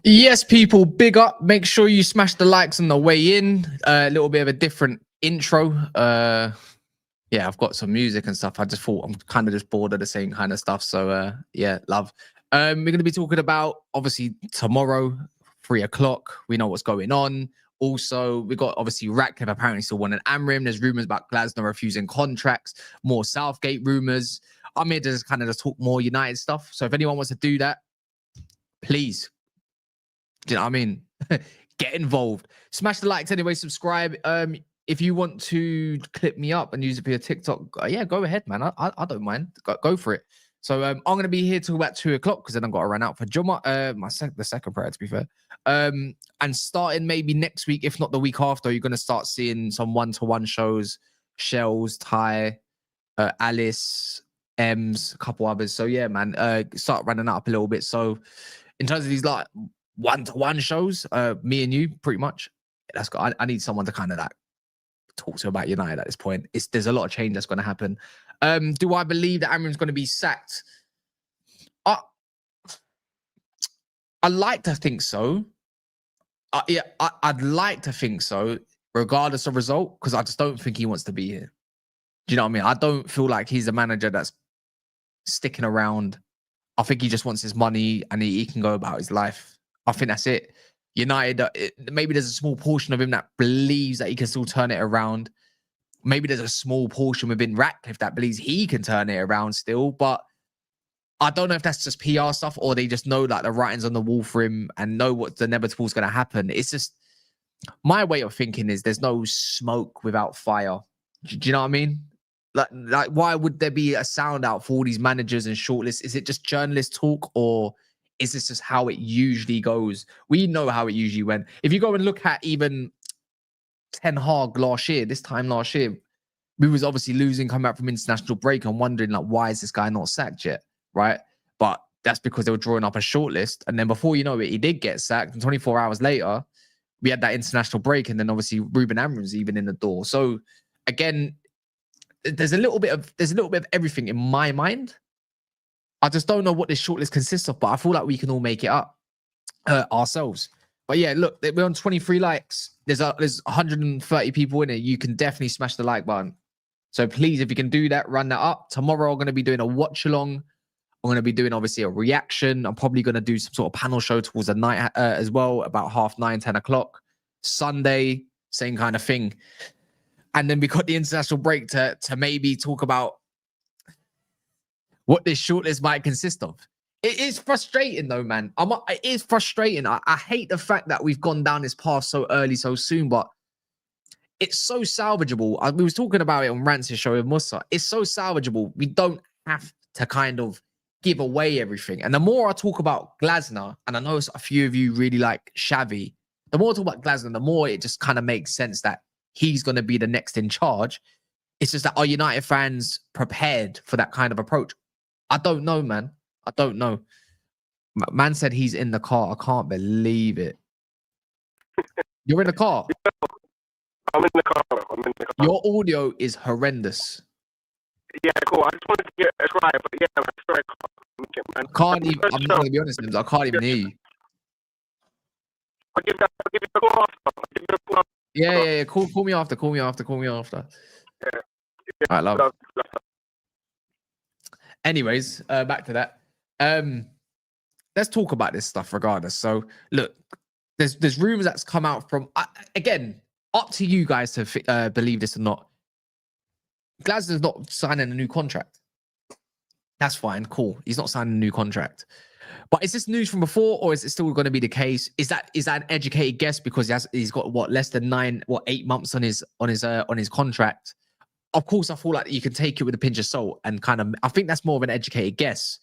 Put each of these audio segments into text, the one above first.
Yes, people, big up. Make sure you smash the likes on the way in. A little bit of a different intro. Yeah, I've got some music and stuff. I just thought I'm kind of just bored of the same kind of stuff. So yeah, love. We're going to be talking about obviously tomorrow, 3 o'clock. We know what's going on. Also, we got obviously Ratcliffe apparently still wanted Amorim. There's rumors about Glasner refusing contracts, more Southgate rumors. I'm here to just kind of just talk more United stuff. So if anyone wants to do that, please. Do you know what I mean? Get involved. Smash the likes anyway. Subscribe. If you want to clip me up and use it for your TikTok, yeah, go ahead, man. I don't mind. Go for it. So I'm gonna be here till about 2 o'clock because then I've got to run out for Juma. The second prayer, to be fair. And starting maybe next week, if not the week after, you're gonna start seeing some one-to-one shows. Shells, Ty, Alice, Ems, a couple others. So yeah, man. Start running up a little bit. So in terms of these like one-to-one shows, me and you, pretty much. That's got. I need someone to kind of like talk to about United at this point. There's a lot of change that's going to happen. Do I believe that Amorim's going to be sacked? I like to think so. Yeah, I'd like to think so, regardless of result, because I just don't think he wants to be here. Do you know what I mean? I don't feel like he's a manager that's sticking around. I think he just wants his money and he can go about his life. I think that's it. United, maybe there's a small portion of him that believes that he can still turn it around. Maybe there's a small portion within Ratcliffe that believes he can turn it around still. But I don't know if that's just PR stuff or they just know like the writing's on the wall for him and know what the inevitable is going to happen. It's just my way of thinking is there's no smoke without fire. Do you know what I mean? Like, why would there be a sound out for all these managers and shortlists? Is it just journalist talk or is this just how it usually goes? We know how it usually went. If you go and look at even Ten Hag this time last year, we was obviously losing, coming back from international break and wondering like, why is this guy not sacked yet? Right? But that's because they were drawing up a shortlist. And then before you know it, he did get sacked. And 24 hours later, we had that international break. And then obviously Ruben Amorim's even in the door. So again, there's a little bit of everything in my mind. I just don't know what this shortlist consists of, but I feel like we can all make it up ourselves. But yeah, look, we're on 23 likes. There's 130 people in it. You can definitely smash the like button. So please, if you can do that, run that up. Tomorrow, I'm going to be doing a watch along. I'm going to be doing obviously a reaction. I'm probably going to do some sort of panel show towards the night as well, about 9:30, 10 o'clock. Sunday, same kind of thing. And then we got the international break to maybe talk about what this shortlist might consist of. It is frustrating though, man. It is frustrating. I hate the fact that we've gone down this path so early, so soon, but it's so salvageable. We was talking about it on Rance's show with Musa. It's so salvageable. We don't have to kind of give away everything. And the more I talk about Glasner, and I know a few of you really like Xavi, the more I talk about Glasner, the more it just kind of makes sense that he's going to be the next in charge. It's just that are United fans prepared for that kind of approach? I don't know, man. I don't know. Man said he's in the car. I can't believe it. You're in the car? I'm in the car. Your audio is horrendous. Yeah, cool. I just wanted to get a try, but yeah, man. I'm not going to be honest, I can't even hear you. I'll give you a call after. Yeah. Call me after. Yeah. All right, love. Anyways, back to that. Let's talk about this stuff regardless. So, look, there's rumors that's come out from again, up to you guys to believe this or not. Glasner's not signing a new contract. That's fine, cool. He's not signing a new contract. But is this news from before, or is it still going to be the case? Is that an educated guess because he's got what less than 8 months on his contract? Of course, I feel like you can take it with a pinch of salt and kind of. I think that's more of an educated guess.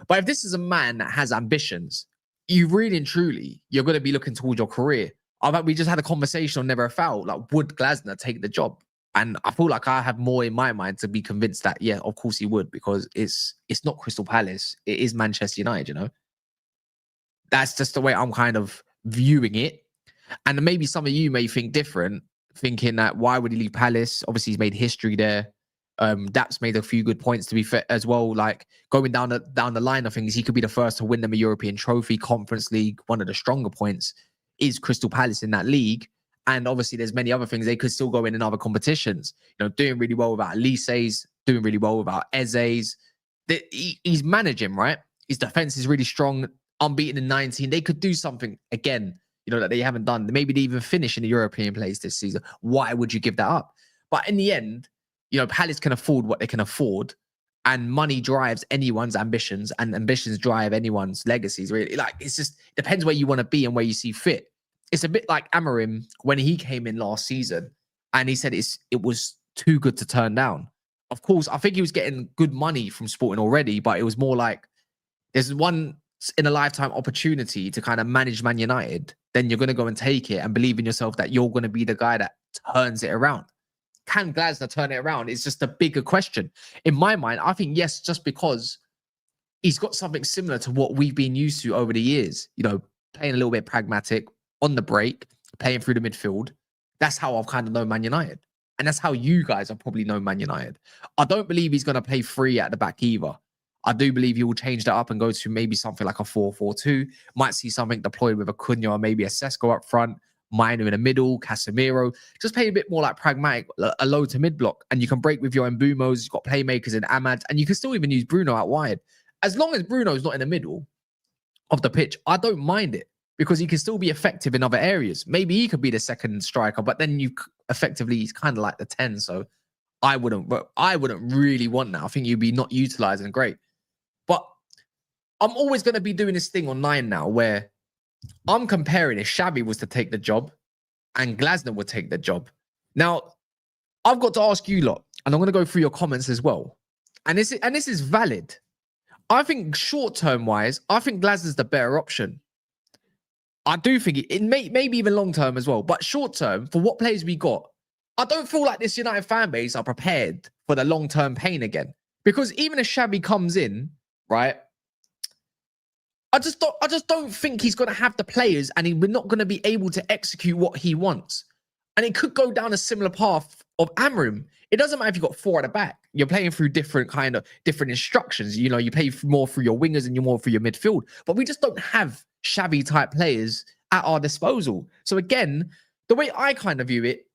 But if this is a man that has ambitions, you really and truly, you're going to be looking towards your career. We just had a conversation on Never a Foul. Like, would Glasner take the job? And I feel like I have more in my mind to be convinced that, yeah, of course he would, because it's not Crystal Palace. It is Manchester United, you know? That's just the way I'm kind of viewing it. And maybe some of you may think different, thinking that why would he leave Palace? Obviously, he's made history there. Daps made a few good points to be fair as well. Like going down the line of things, he could be the first to win them a European trophy, Conference League. One of the stronger points is Crystal Palace in that league. And obviously, there's many other things they could still go in other competitions. You know, doing really well without Elise's, doing really well without Eze's. He's managing, right? His defense is really strong, unbeaten in 19. They could do something again, you know, that they haven't done. Maybe they even finish in the European place this season. Why would you give that up? But in the end, you know, Palace can afford what they can afford, and money drives anyone's ambitions, and ambitions drive anyone's legacies. Really, like it's just depends where you want to be and where you see fit. It's a bit like Amorim when he came in last season, and he said it was too good to turn down. Of course, I think he was getting good money from Sporting already, but it was more like there's one in a lifetime opportunity to kind of manage Man United. Then you're going to go and take it and believe in yourself that you're going to be the guy that turns it around. Can Glasner turn it around? It's just a bigger question. In my mind, I think yes, just because he's got something similar to what we've been used to over the years. You know, playing a little bit pragmatic on the break, playing through the midfield. That's how I've kind of known Man United. And that's how you guys have probably known Man United. I don't believe he's going to play free at the back either. I do believe he will change that up and go to maybe something like a 4-4-2. Might see something deployed with a Cunha or maybe a Sesko up front. Minor in the middle, Casemiro. Just play a bit more like pragmatic, a low to mid block. And you can break with your Mbumos. You've got playmakers in Ahmad. And you can still even use Bruno out wide. As long as Bruno's not in the middle of the pitch, I don't mind it. Because he can still be effective in other areas. Maybe he could be the second striker, but then you effectively, he's kind of like the 10. So I wouldn't really want that. I think you'd be not utilizing great. But I'm always going to be doing this thing on 9 now where I'm comparing if Xavi was to take the job and Glasner would take the job. Now, I've got to ask you lot, and I'm going to go through your comments as well. And this is valid. I think short-term wise, I think Glasner's the better option. I do think it maybe even long-term as well. But short-term, for what players we got, I don't feel like this United fan base are prepared for the long-term pain again. Because even if Xavi comes in, right, I just don't think he's going to have the players, and we're not going to be able to execute what he wants. And it could go down a similar path of Amorim. It doesn't matter if you've got 4 at the back. You're playing through different instructions. You know, you play more through your wingers and you're more through your midfield. But we just don't have Xavi type players at our disposal. So again, the way I kind of view it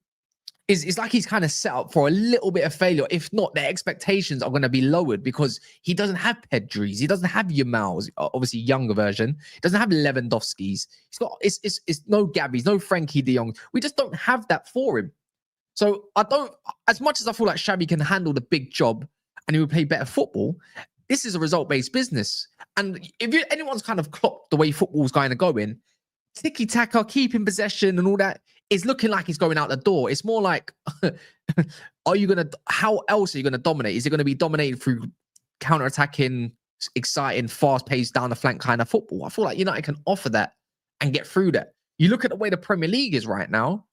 is like he's kind of set up for a little bit of failure. If not, their expectations are going to be lowered because he doesn't have Pedris. He doesn't have Yamals, obviously younger version. He doesn't have Lewandowski's. He's got it's no Gabby's, no Frankie de Jong. We just don't have that for him. So I don't, as much as I feel like Xavi can handle the big job and he will play better football, this is a result-based business. And if anyone's kind of clocked the way football's going to go in, tiki-taka, keeping possession and all that, it's looking like he's going out the door. It's more like, how else are you going to dominate? Is it going to be dominated through counter-attacking, exciting, fast-paced, down the flank kind of football? I feel like United can offer that and get through that. You look at the way the Premier League is right now,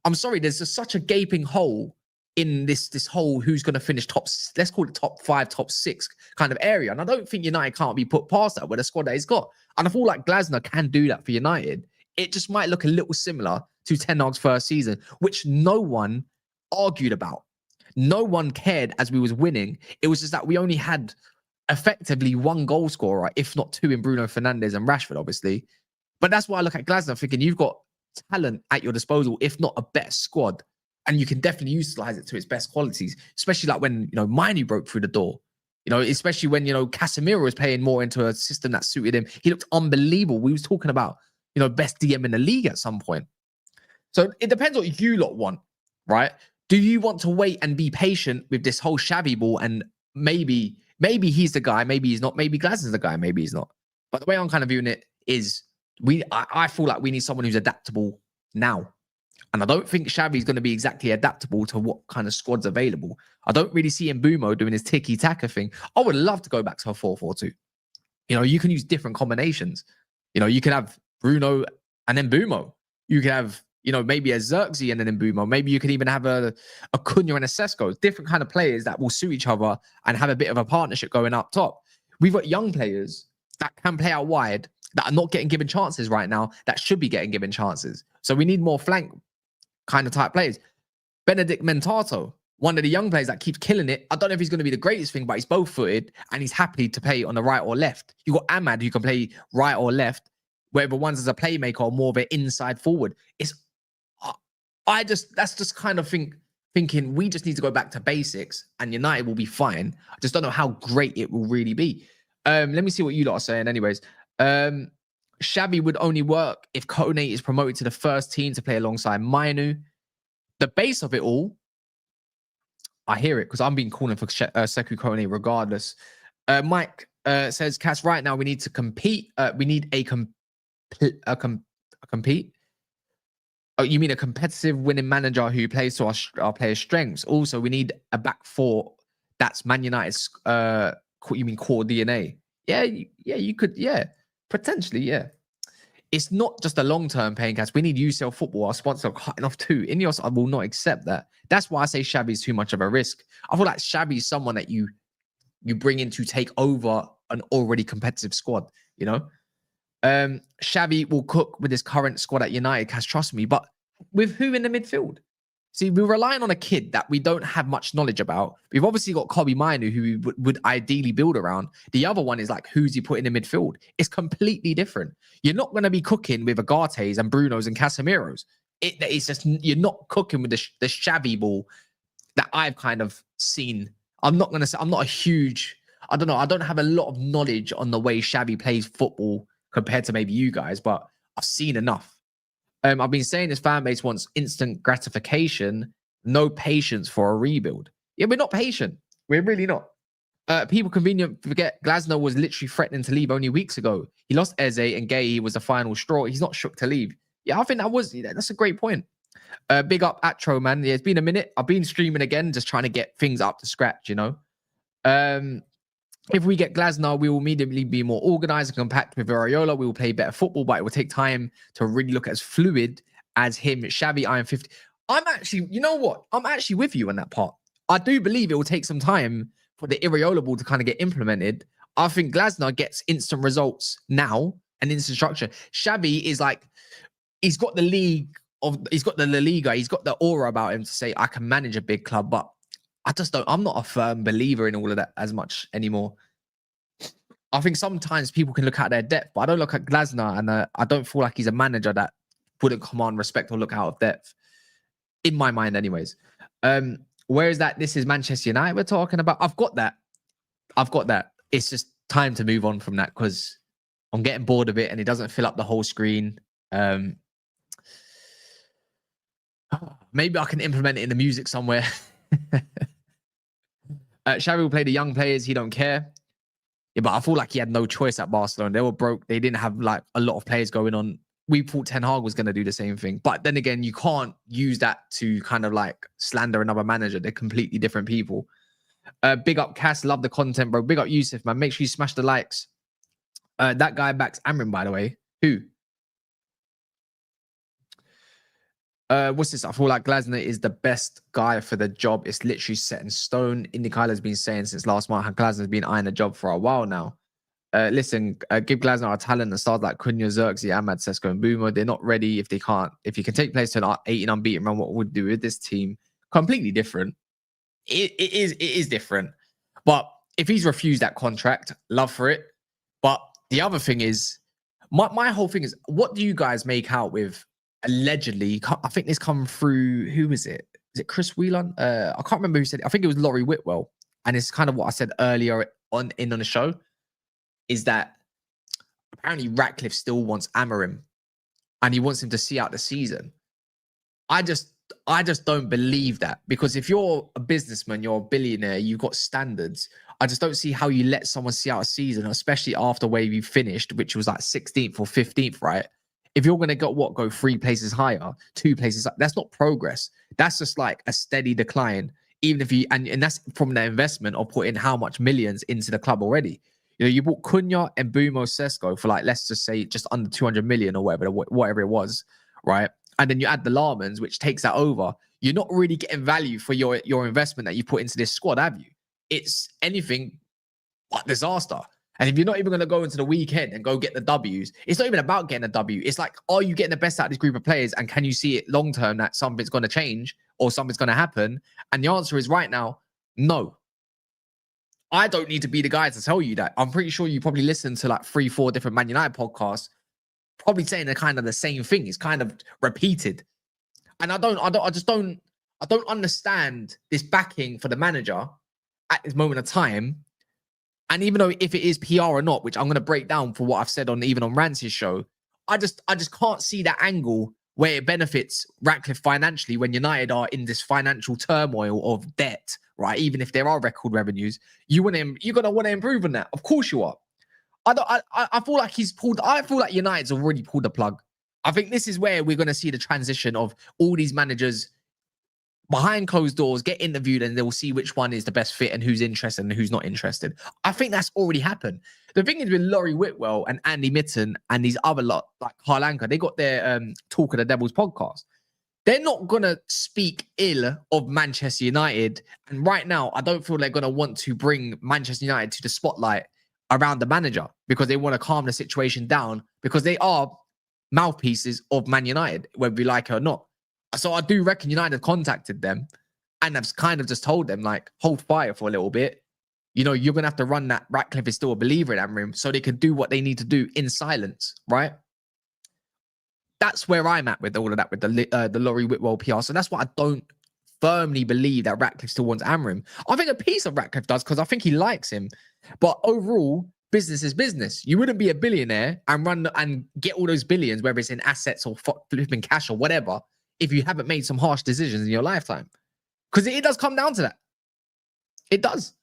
I'm sorry, there's just such a gaping hole in this whole who's going to finish let's call it top 5, top 6 kind of area. And I don't think United can't be put past that with the squad that he's got. And I feel like Glasner can do that for United. It just might look a little similar to Ten Hag's first season, which no one argued about. No one cared as we was winning. It was just that we only had effectively 1 goal scorer, if not 2 in Bruno Fernandes and Rashford, obviously. But that's why I look at Glasner thinking you've got talent at your disposal, if not a better squad. And you can definitely utilize it to its best qualities, especially like when, Miney broke through the door. Especially when, Casemiro was playing more into a system that suited him. He looked unbelievable. We was talking about, best DM in the league at some point. So it depends what you lot want, right? Do you want to wait and be patient with this whole Xavi ball and maybe he's the guy, maybe he's not, maybe Glasner's the guy, maybe he's not. But the way I'm kind of viewing it is I feel like we need someone who's adaptable now. And I don't think Xavi's going to be exactly adaptable to what kind of squad's available. I don't really see Mbeumo doing his tiki-taka thing. I would love to go back to a 4-4-2. You can use different combinations. You can have Bruno and then Mbeumo. You can have, maybe a Xerxes and then Mbeumo. Maybe you can even have a Cunha and a Sesko. Different kind of players that will suit each other and have a bit of a partnership going up top. We've got young players that can play out wide that are not getting given chances right now that should be getting given chances. So we need more flank kind of type players. Benedict Mentato, one of the young players that keeps killing it. I don't know if he's going to be the greatest thing, but he's both-footed and he's happy to play on the right or left. You got Ahmad who can play right or left, whether one's as a playmaker or more of an inside forward. That's just kind of thinking we just need to go back to basics and United will be fine. I just don't know how great it will really be. Let me see what you lot are saying anyways. Xavi would only work if Kone is promoted to the first team to play alongside Mainu. The base of it all, I hear it because I'm being calling for Sekou Kone regardless. Mike says, Cass, right now we need to compete. We need a compete. Oh, you mean a competitive winning manager who plays to our players' strengths? Also, we need a back four that's Man United's you mean core DNA? Yeah, you could, potentially, yeah. It's not just a long-term paying cast. We need UCL football. Our sponsor are cutting off too. Ineos, I will not accept that. That's why I say Xavi is too much of a risk. I feel like Xavi is someone that you bring in to take over an already competitive squad, you know? Xavi will cook with his current squad at United, Cass, trust me. But with who in the midfield? See, we're relying on a kid that we don't have much knowledge about. We've obviously got Kobe Mainu, who we would ideally build around. The other one is like, who's he put in the midfield? It's completely different. You're not going to be cooking with Agates and Brunos and Casemiros. It's just, you're not cooking with the Xavi ball that I've kind of seen. I'm not going to say, I'm not a huge, I don't know. I don't have a lot of knowledge on the way Xavi plays football compared to maybe you guys, but I've seen enough. I've been saying this fan base wants instant gratification, no patience for a rebuild. Yeah, we're not patient. We're really not. People conveniently forget Glasner was literally threatening to leave only weeks ago. He lost Eze and Gay was the final straw. He's not shook to leave. Yeah, I think that's a great point. Big up Atro, man. Yeah, it's been a minute. I've been streaming again, just trying to get things up to scratch, you know. If we get Glasner, we will immediately be more organized and compact with Areola. We will play better football, but it will take time to really look as fluid as him. Xavi, I am 50. I'm actually, you know what? I'm actually with you on that part. I do believe it will take some time for the Areola ball to kind of get implemented. I think Glasner gets instant results now and instant structure. Xavi is like, he's got the he's got the La Liga, he's got the aura about him to say, I can manage a big club, but I'm not a firm believer in all of that as much anymore. I think sometimes people can look at their depth, but I don't look at Glasner and I don't feel like he's a manager that wouldn't command respect or look out of depth. In my mind, anyways. Where is that? This is Manchester United we're talking about. I've got that. It's just time to move on from that because I'm getting bored of it and it doesn't fill up the whole screen. Maybe I can implement it in the music somewhere. Xavi will play the young players. He don't care. Yeah, but I feel like he had no choice at Barcelona. They were broke. They didn't have like a lot of players going on. We thought Ten Hag was going to do the same thing. But then again, you can't use that to kind of like slander another manager. They're completely different people. Big up Cass. Love the content, bro. Big up Yusuf, man. Make sure you smash the likes. That guy backs Amorim, by the way. Who? What's this? I feel like Glasner is the best guy for the job. It's literally set in stone. Indicala's been saying since last month how Glasner's been eyeing the job for a while now. Listen, give Glasner a talent and stars like Cunha, Xerxes, Ahmad, Sesko, and Boomer. They're not ready if they can't. If you can take players to an 18 unbeaten run, what would we do with this team? Completely different. It is different. But if he's refused that contract, love for it. But the other thing is, my whole thing is, what do you guys make out with? Allegedly, I think this come through, who is it? Is it Chris Whelan? I can't remember who said it. I think it was Laurie Whitwell. And it's kind of what I said earlier on the show, is that apparently Ratcliffe still wants Amorim and he wants him to see out the season. I just don't believe that, because if you're a businessman, you're a billionaire, you've got standards. I just don't see how you let someone see out a season, especially after where you finished, which was like 16th or 15th, right? If you're going to go 3 places higher, 2 places, that's not progress. That's just like a steady decline. Even if you, and that's from the investment of putting how much millions into the club already. You know, you bought Cunha and Bumo Sesko for like, let's just say just under 200 million or whatever it was, right? And then you add the Larmans, which takes that over. You're not really getting value for your investment that you put into this squad, have you? It's anything but disaster. And if you're not even going to go into the weekend and go get the W's, it's not even about getting a W. It's like, are you getting the best out of this group of players? And can you see it long term that something's going to change? or something's going to happen? And the answer is right now, no. I don't need to be the guy to tell you that. I'm pretty sure you probably listen to like 3-4 different Man United podcasts, probably saying the kind of the same thing. It's kind of repeated. And I don't understand this backing for the manager at this moment of time. And even though if it is PR or not, which I'm going to break down for what I've said on even on Rance's show, I just can't see that angle where it benefits Ratcliffe financially when United are in this financial turmoil of debt, right? Even if there are record revenues, you're gonna want to improve on that. Of course you are. I feel like I feel like United's already pulled the plug. I think this is where we're gonna see the transition of all these managers behind closed doors get interviewed, and they'll see which one is the best fit and who's interested and who's not interested. I think that's already happened. The thing is with Laurie Whitwell and Andy Mitten and these other lot like Carl Anka, they got their Talk of the Devils podcast. They're not going to speak ill of Manchester United. And right now, I don't feel they're going to want to bring Manchester United to the spotlight around the manager because they want to calm the situation down because they are mouthpieces of Man United, whether we like it or not. So I do reckon United contacted them and have kind of just told them, like, hold fire for a little bit. You know, you're going to have to run that. Ratcliffe is still a believer in Amorim, so they can do what they need to do in silence, right? That's where I'm at with all of that, with the Laurie Whitwell PR. So that's why I don't firmly believe that Ratcliffe still wants Amorim. I think a piece of Ratcliffe does because I think he likes him. But overall, business is business. You wouldn't be a billionaire and run and get all those billions, whether it's in assets or flipping cash or whatever, if you haven't made some harsh decisions in your lifetime. Because it does come down to that. It does.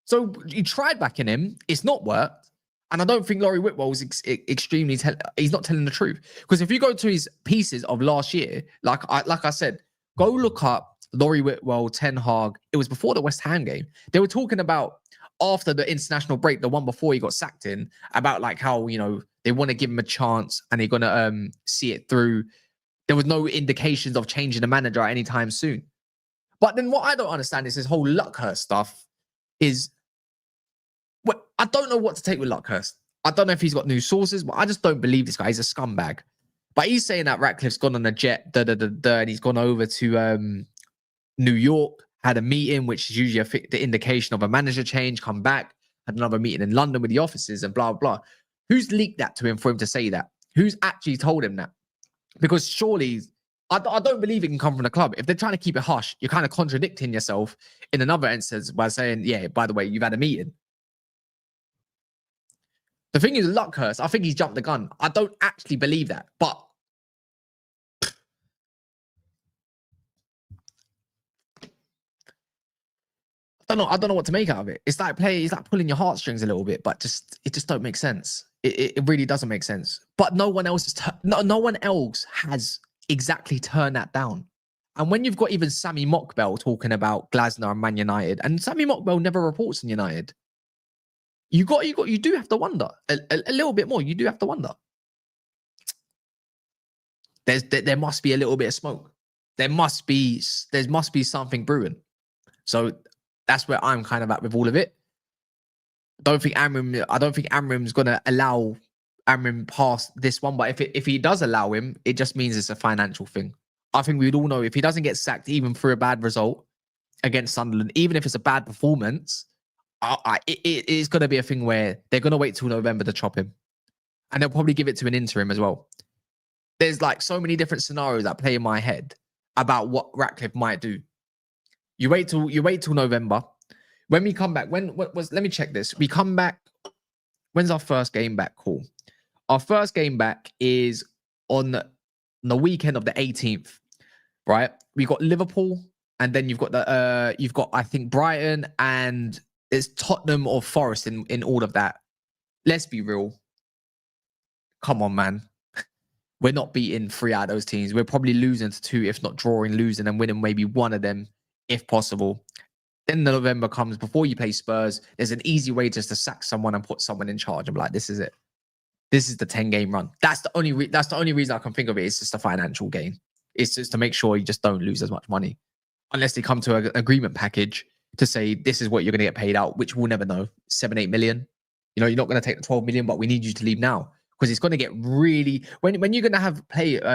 So you tried backing him. It's not worked. And I don't think Laurie Whitwell was extremely... he's not telling the truth. Because if you go to his pieces of last year, like I said, go look up Laurie Whitwell, Ten Hag. It was before the West Ham game. They were talking about, after the international break, the one before he got sacked in, about like how, you know, they want to give him a chance and they're going to see it through. There was no indications of changing the manager at any time soon. But then what I don't understand is this whole Luckhurst stuff is... well, I don't know what to take with Luckhurst. I don't know if he's got new sources, but I just don't believe this guy. He's a scumbag. But he's saying that Ratcliffe's gone on a jet, and he's gone over to New York, had a meeting, which is usually the indication of a manager change, come back, had another meeting in London with the offices and blah, blah. Who's leaked that to him for him to say that? Who's actually told him that? Because surely, I don't believe it can come from the club. If they're trying to keep it hush, you're kind of contradicting yourself in another instance by saying, yeah, by the way, you've had a meeting. The thing is, Luckhurst, I think he's jumped the gun. I don't actually believe that, but I don't know what to make out of it. It's like pulling your heartstrings a little bit, but it just don't make sense. It really doesn't make sense. But no one else has exactly turned that down. And when you've got even Sammy Mockbell talking about Glasner and Man United, and Sammy Mockbell never reports in United. You do have to wonder a little bit more. You do have to wonder. There must be a little bit of smoke. There must be something brewing. So that's where I'm kind of at with all of it. I don't think Amorim's gonna allow Amorim past this one. But if he does allow him, it just means it's a financial thing. I think we'd all know if he doesn't get sacked, even for a bad result against Sunderland, even if it's a bad performance. It is going to be a thing where they're going to wait till November to chop him. And they'll probably give it to an interim as well. There's like so many different scenarios that play in my head about what Ratcliffe might do. You wait till November. When we come back, let me check this. We come back. When's our first game back? Cool. Our first game back is on the weekend of the 18th, right? We got Liverpool, and then you've got I think Brighton, and it's Tottenham or Forest in all of that. Let's be real. Come on, man. We're not beating 3 out of those teams. We're probably losing to 2, if not drawing, losing, and winning maybe one of them, if possible. Then the November comes before you play Spurs. There's an easy way just to sack someone and put someone in charge. I'm like, this is it. This is the 10-game run. That's the only reason I can think of it. It's just a financial gain. It's just to make sure you just don't lose as much money, unless they come to an agreement package to say this is what you're going to get paid out, which we'll never know. 7-8 million. You know, you're not going to take the 12 million, but we need you to leave now because it's going to get really when you're going to have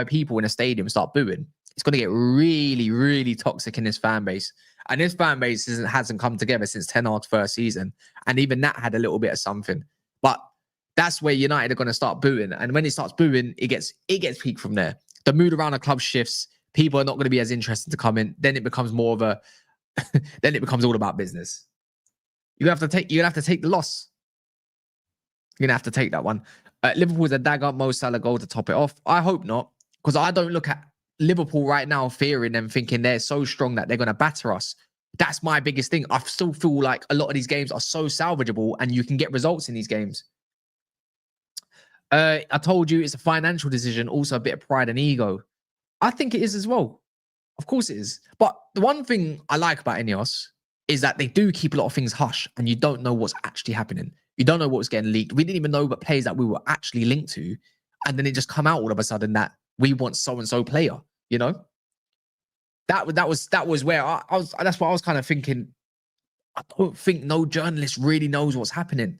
people in a stadium start booing. it's going to get really, really toxic in this fan base. And this fan base hasn't come together since Ten Hag's first season. And even that had a little bit of something. But that's where United are going to start booing. And when it starts booing, it gets peaked from there. The mood around the club shifts. People are not going to be as interested to come in. Then it becomes more of a, then it becomes all about business. You're going to have to take the loss. You're going to have to take that one. Liverpool's a dagger, Mo Salah goal to top it off. I hope not, because I don't look at Liverpool right now fearing them, thinking they're so strong that they're going to batter us. That's my biggest thing. I still feel like a lot of these games are so salvageable and you can get results in these games. I told you it's a financial decision, also a bit of pride and ego. I think it is as well. Of course it is. But the one thing I like about Ineos is that they do keep a lot of things hush and you don't know what's actually happening. You don't know what's getting leaked. We didn't even know about players that we were actually linked to. And then it just come out all of a sudden that we want so-and-so player, you know? That was where I was, that's what I was kind of thinking. I don't think no journalist really knows what's happening.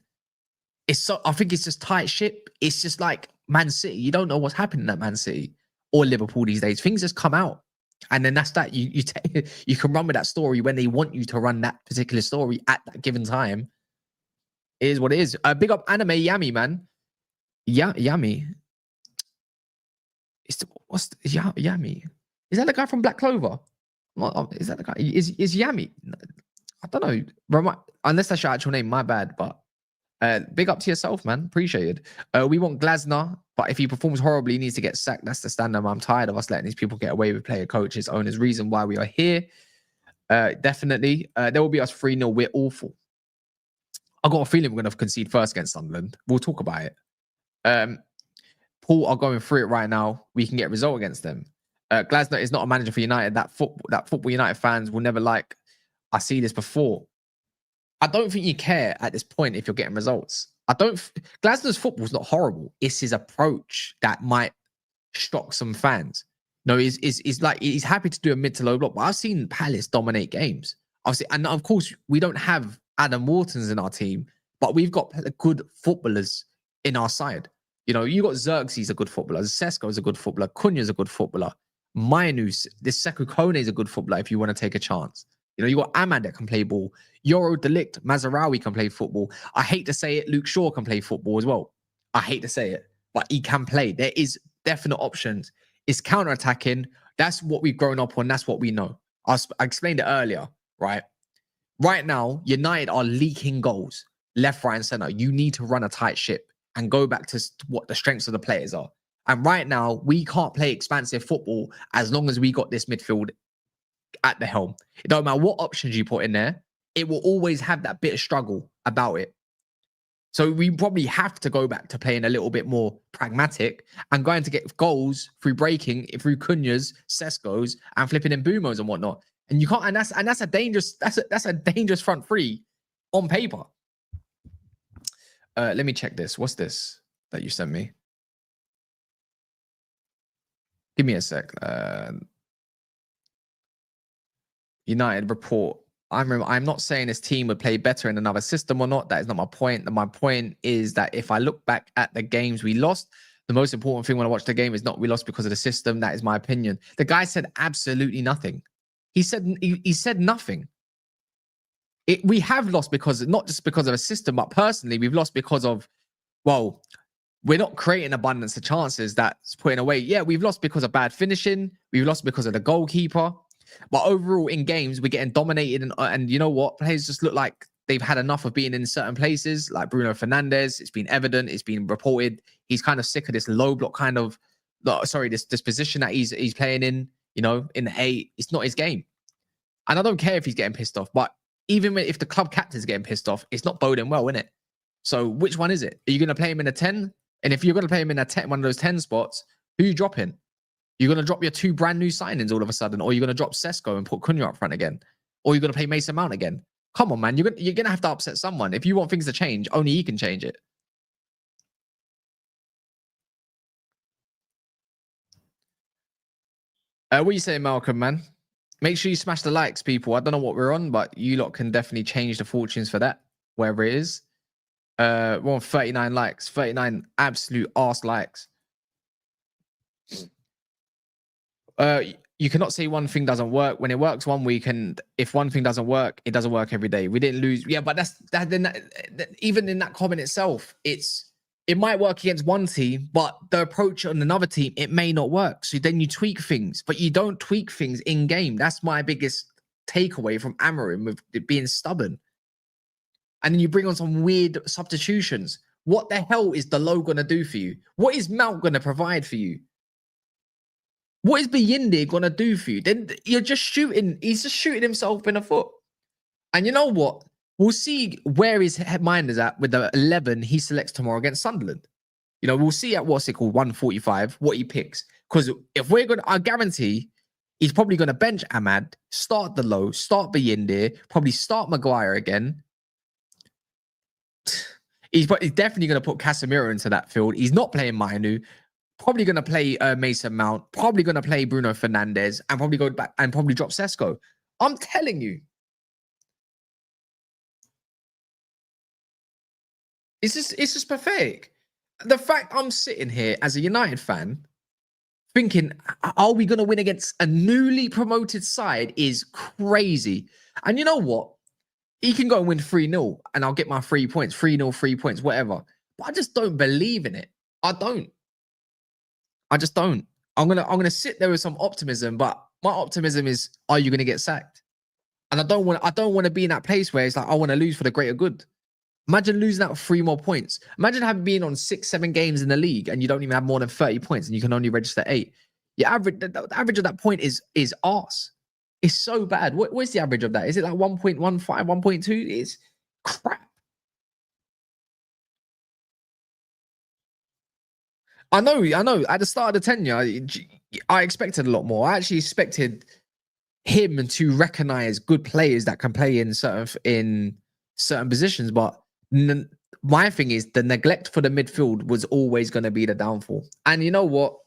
I think it's just tight ship. It's just like Man City. You don't know what's happening at Man City or Liverpool these days. Things just come out. And then that's that. You can run with that story when they want you to run that particular story at that given time. It is what it is. Big up Anime Yami, man. Yami. Yami? Is that the guy from Black Clover? Is that the guy? Is Yami? I don't know. Unless that's your actual name, my bad. But big up to yourself, man. Appreciated. We want Glasner, but if he performs horribly, he needs to get sacked. That's the standard. I'm tired of us letting these people get away with player coaches, owners. Reason why we are here. Definitely. There will be us 3-0. We're awful. I got a feeling we're going to concede first against Sunderland. We'll talk about it. Paul are going through it right now. We can get a result against them. Glasner is not a manager for United. That football United fans will never like. I see this before. I don't think you care at this point if you're getting results. Glasner's football's not horrible. It's his approach that might shock some fans. No, he's like he's happy to do a mid to low block. But I've seen Palace dominate games. Obviously, and of course we don't have Adam Wharton's in our team, but we've got good footballers in our side. You know, you got Xerxes a good footballer, Sesko is a good footballer, Cunha's a good footballer, Mainus, this Sekou Kone is a good footballer if you want to take a chance. You know, you got Ahmad that can play ball, Yoro Delict, Mazarawi can play football. I hate to say it, Luke Shaw can play football as well. I hate to say it, but he can play. There is definite options. It's counter-attacking. That's what we've grown up on. That's what we know. I explained it earlier, right? Right now, United are leaking goals left, right, and center. You need to run a tight ship and go back to what the strengths of the players are. And right now, we can't play expansive football as long as we got this midfield at the helm. It don't matter what options you put in there, it will always have that bit of struggle about it. So we probably have to go back to playing a little bit more pragmatic and going to get goals through breaking, through Cunha's, Sesko's, and flipping in Boomos and whatnot. And you can't, and that's a dangerous front three on paper. Let me check this. What's this that you sent me? Give me a sec. United report. I'm not saying this team would play better in another system or not. That is not my point. My point is that if I look back at the games we lost, the most important thing when I watch the game is not we lost because of the system. That is my opinion. The guy said absolutely nothing. He said nothing. We have lost because, not just because of a system, but personally, we've lost because of, well, we're not creating abundance of chances that's putting away. Yeah, we've lost because of bad finishing. We've lost because of the goalkeeper. But overall, in games, we're getting dominated. And you know what? Players just look like they've had enough of being in certain places, like Bruno Fernandes. It's been evident. It's been reported. He's kind of sick of this low block kind of, this position that he's playing in, you know, in the 8. It's not his game. And I don't care if he's getting pissed off. But even if the club captain's getting pissed off, it's not boding well, is it? So which one is it? Are you going to play him in a 10? And if you're going to play him in a 10, one of those 10 spots, who are you dropping? You're going to drop your 2 brand new signings all of a sudden, or you're going to drop Sesko and put Cunha up front again, or you're going to play Mason Mount again. Come on, man. You're going to have to upset someone. If you want things to change, only he can change it. What are you saying, Malcolm, man? Make sure you smash the likes, people. I don't know what we're on, but you lot can definitely change the fortunes for that, wherever it is. We're on 39 likes, 39 absolute arse likes. you cannot say one thing doesn't work when it works one week, and if one thing doesn't work, it doesn't work every day. We didn't lose, yeah, but even in that comment itself, it might work against one team, but the approach on another team, it may not work. So then you tweak things, but you don't tweak things in game. That's my biggest takeaway from Amorim with it being stubborn. And then you bring on some weird substitutions. What the hell is Delo going to do for you? What is Mount going to provide for you? What is Bayinde going to do for you? Then you're just shooting. He's just shooting himself in the foot. And you know what? We'll see where his mind is at with the 11 he selects tomorrow against Sunderland. You know, we'll see at what's it called, 145, what he picks. Because if we're going to, I guarantee he's probably going to bench Ahmad, start Delo, start Bayinde, probably start Maguire again. He's definitely going to put Casemiro into that field. He's not playing Mainu. Probably going to play Mason Mount. Probably going to play Bruno Fernandes, and probably go back and probably drop Sesko. I'm telling you, it's just pathetic. The fact I'm sitting here as a United fan, thinking, are we going to win against a newly promoted side, is crazy. And you know what? He can go and win 3-0 and I'll get my 3 points, 3-0, 3 points, whatever. But I just don't believe in it. I just don't. I'm gonna sit there with some optimism, but my optimism is, are you gonna get sacked? And I don't want to be in that place where it's like, I want to lose for the greater good. Imagine losing out 3 more points. Imagine having been on 6-7 games in the league and you don't even have more than 30 points and you can only register 8. Your average, the average of that point is arse. It's so bad. What's the average of that? Is it like 1.15, 1.2? It's crap. I know. At the start of the tenure, I expected a lot more. I actually expected him to recognize good players that can play in certain positions. But my thing is, the neglect for the midfield was always going to be the downfall. And you know what?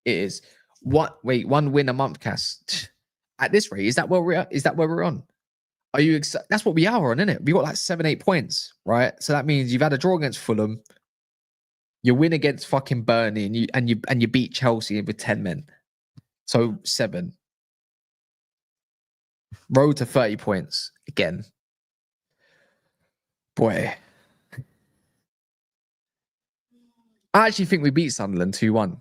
It is. One win a month, Cass. At this rate, is that where we're on? Are you that's what we are on, isn't it? We got like 7-8 points, right? So that means you've had a draw against Fulham, you win against fucking Burnley, and you beat Chelsea with 10 men. So 7. Road to 30 points again. Boy. I actually think we beat Sunderland 2-1.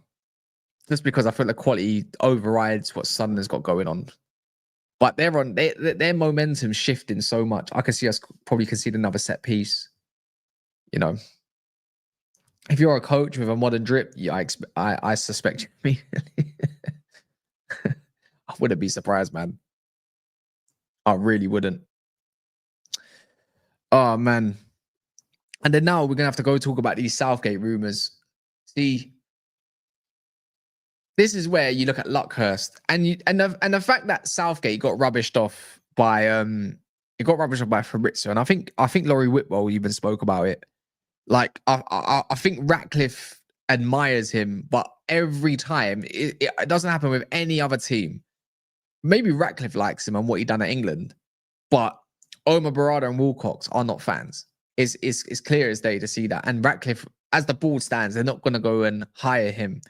Just because I feel the quality overrides what Sunderland's got going on. But their momentum shifting so much. I can see us probably concede another set piece. You know, if you're a coach with a modern drip, yeah, I suspect you. I wouldn't be surprised, man. I really wouldn't. Oh man. And then now we're gonna have to go talk about these Southgate rumors. See, this is where you look at Luckhurst and the fact that Southgate got rubbished off by Fabrizio, and I think Laurie Whitwell even spoke about it. Like I think Ratcliffe admires him, but every time it doesn't happen with any other team. Maybe Ratcliffe likes him and what he done at England, but Omar Barada and Wilcox are not fans. It's clear as day to see that. And Ratcliffe, as the board stands, they're not going to go and hire him.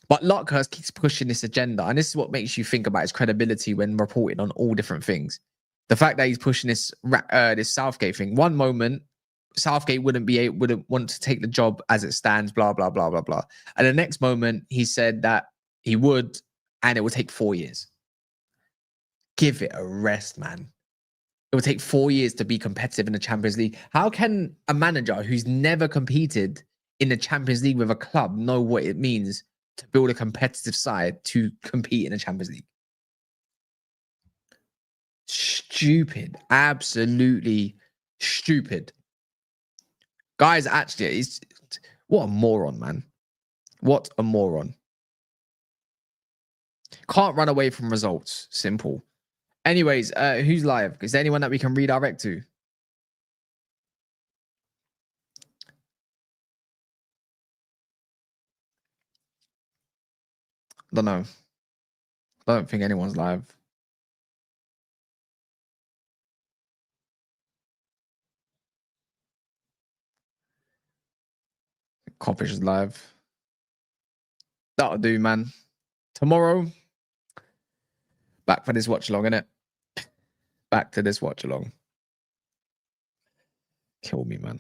But Luckhurst keeps pushing this agenda, and this is what makes you think about his credibility when reporting on all different things. The fact that he's pushing this Southgate thing. One moment, Southgate wouldn't want to take the job as it stands, blah, blah, blah, blah, blah. And the next moment, he said that he would, and it would take 4 years. Give it a rest, man. It would take 4 years to be competitive in the Champions League. How can a manager who's never competed in the Champions League with a club know what it means to build a competitive side to compete in the Champions League? Stupid. Absolutely stupid. Guys, actually, what a moron, man. What a moron. Can't run away from results. Simple. Anyways, who's live? Is there anyone that we can redirect to? Don't know. Don't think anyone's live. Coppish is live. That'll do, man. Tomorrow, Back for this watch along, innit? Back to this watch along. Kill me, man.